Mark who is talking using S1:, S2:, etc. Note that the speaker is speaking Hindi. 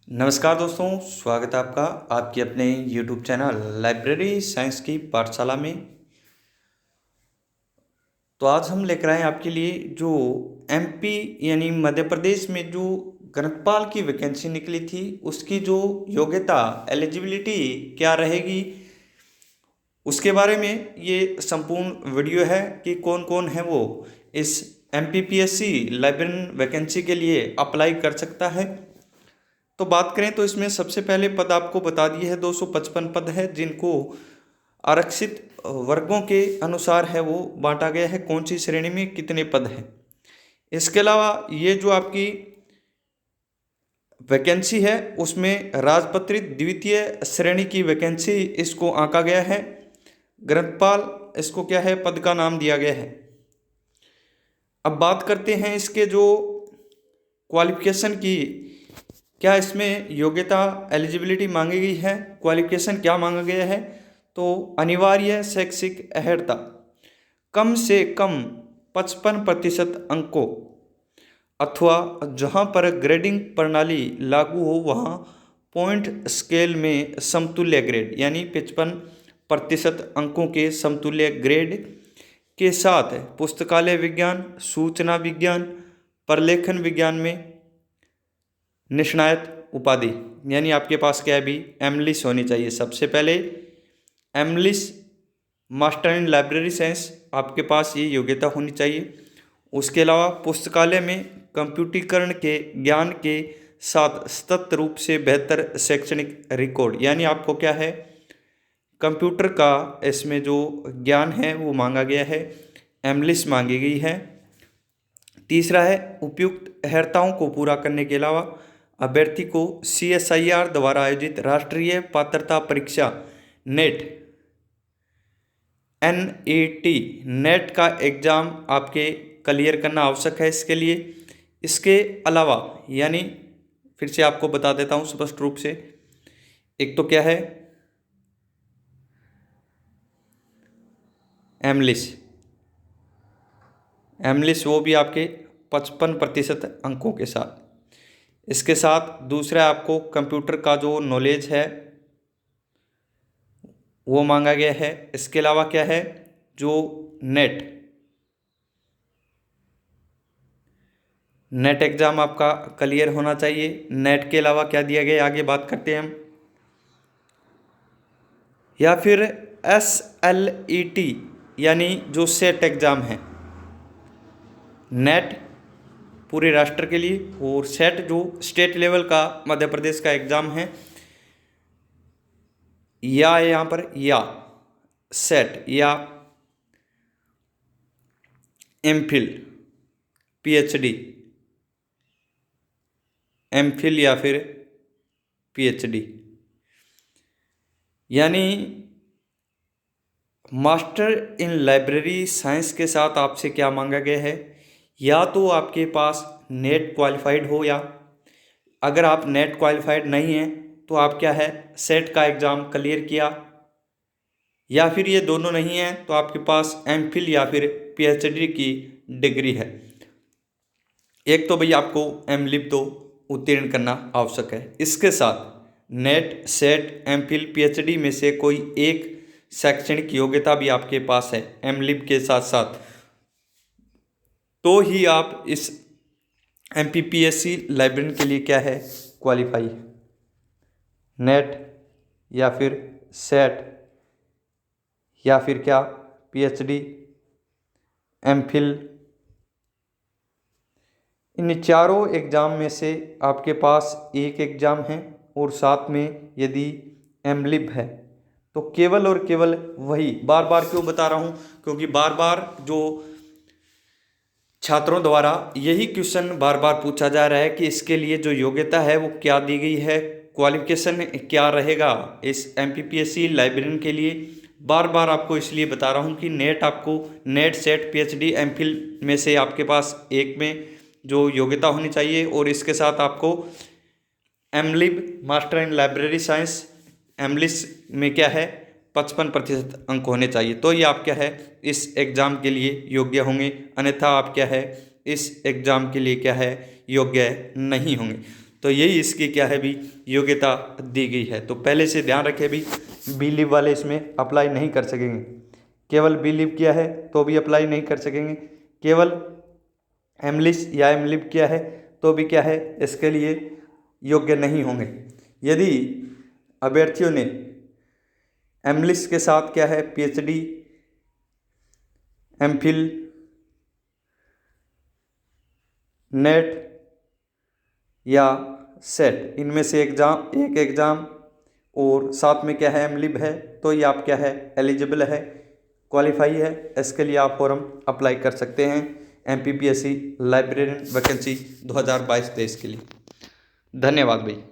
S1: नमस्कार दोस्तों, स्वागत है आपका आपके अपने YouTube चैनल लाइब्रेरी साइंस की पाठशाला में। तो आज हम लेकर आए हैं आपके लिए जो MP यानी मध्य प्रदेश में जो ग्रंथपाल की वैकेंसी निकली थी उसकी जो योग्यता एलिजिबिलिटी क्या रहेगी उसके बारे में ये संपूर्ण वीडियो है कि कौन कौन है वो इस MPPSC लाइब्रेरियन वैकेंसी के लिए अप्लाई कर सकता है। तो बात करें तो इसमें सबसे पहले पद आपको बता दिए है 255 पद है जिनको आरक्षित वर्गों के अनुसार है वो बांटा गया है कौन सी श्रेणी में कितने पद हैं। इसके अलावा ये जो आपकी वैकेंसी है उसमें राजपत्रित द्वितीय श्रेणी की वैकेंसी इसको आंका गया है। ग्रंथपाल इसको क्या है पद का नाम दिया गया है। अब बात करते हैं इसके जो क्वालिफिकेशन की, क्या इसमें योग्यता एलिजिबिलिटी मांगी गई है, क्वालिफिकेशन क्या मांगा गया है। तो अनिवार्य शैक्षिक अर्हता कम से कम 55% अंकों अथवा जहां पर ग्रेडिंग प्रणाली लागू हो वहां पॉइंट स्केल में समतुल्य ग्रेड यानी 55% अंकों के समतुल्य ग्रेड के साथ पुस्तकालय विज्ञान, सूचना विज्ञान, प्रलेखन विज्ञान में निष्णात उपाधि यानी आपके पास क्या है भी एमलिस होनी चाहिए। सबसे पहले एमलिस मास्टर इन लाइब्रेरी साइंस आपके पास ये योग्यता होनी चाहिए। उसके अलावा पुस्तकालय में कंप्यूटरीकरण के ज्ञान के साथ सतत रूप से बेहतर शैक्षणिक रिकॉर्ड यानी आपको क्या है कंप्यूटर का इसमें जो ज्ञान है वो मांगा गया है, एमलिस मांगी गई है। तीसरा है उपयुक्त अर्हताओं को पूरा करने के अलावा अभ्यर्थी को CSIR द्वारा आयोजित राष्ट्रीय पात्रता परीक्षा नेट का एग्जाम आपके क्लियर करना आवश्यक है इसके लिए। इसके अलावा यानी फिर से आपको बता देता हूँ स्पष्ट रूप से, एक तो क्या है एमलिस वो भी आपके 55% अंकों के साथ। इसके साथ दूसरा आपको कंप्यूटर का जो नॉलेज है वो मांगा गया है। इसके अलावा क्या है जो नेट एग्ज़ाम आपका क्लियर होना चाहिए। नेट के अलावा क्या दिया गया आगे बात करते हैं हम, या फिर SLET यानी जो सेट एग्ज़ाम है। नेट पूरे राष्ट्र के लिए और सेट जो स्टेट लेवल का मध्य प्रदेश का एग्ज़ाम है, या यहाँ पर या सेट या MPhil PhD, MPhil या फिर PhD यानी मास्टर इन लाइब्रेरी साइंस के साथ आपसे क्या मांगा गया है, या तो आपके पास नेट क्वालिफाइड हो, या अगर आप नेट क्वालिफाइड नहीं हैं तो आप क्या है सेट का एग्ज़ाम क्लियर किया, या फिर ये दोनों नहीं है तो आपके पास MPhil या फिर PhD की डिग्री है। एक तो भैया आपको MLib तो उत्तीर्ण करना आवश्यक है। इसके साथ नेट, सेट, MPhil, PhD में से कोई एक शैक्षणिक योग्यता भी आपके पास है MLib के साथ साथ, तो ही आप इस MPPSC लाइब्रेरियन के लिए क्या है क्वालिफाई। नेट या फिर सेट या फिर क्या PhD, MPhil, इन चारों एग्ज़ाम में से आपके पास एक एग्ज़ाम है और साथ में यदि MLib है तो केवल और केवल वही। बार बार क्यों बता रहा हूँ, क्योंकि बार बार जो छात्रों द्वारा यही क्वेश्चन बार बार पूछा जा रहा है कि इसके लिए जो योग्यता है वो क्या दी गई है, क्वालिफिकेशन क्या रहेगा इस MPPSC लाइब्रेरियन के लिए। बार बार आपको इसलिए बता रहा हूँ कि नेट सेट PhD MPhil में से आपके पास एक में जो योग्यता होनी चाहिए, और इसके साथ आपको MLib master in library science MLIS में क्या है 55% अंक होने चाहिए, तो ये आप क्या है इस एग्ज़ाम के लिए योग्य होंगे, अन्यथा आप क्या है इस एग्ज़ाम के लिए क्या है योग्य नहीं होंगे। तो यही इसकी क्या है भी योग्यता दी गई है। तो पहले से ध्यान रखें भी, बी लीव वाले इसमें अप्लाई नहीं कर सकेंगे। केवल बी लीव किया है तो भी अप्लाई नहीं कर सकेंगे, केवल एम लिस्ट या एम लीव किया है तो भी क्या है इसके लिए योग्य नहीं होंगे। यदि अभ्यर्थियों ने एम लिस्ट के साथ क्या है पीएचडी, एमफिल, नेट या सेट इनमें से एक एग्ज़ाम और साथ में क्या है एम लिव है, तो ये आप क्या है एलिजिबल है, क्वालिफाई है। इसके लिए आप फॉर्म अप्लाई कर सकते हैं एमपीपीएससी लाइब्रेरियन वैकेंसी 2022-23 के लिए। धन्यवाद भाई।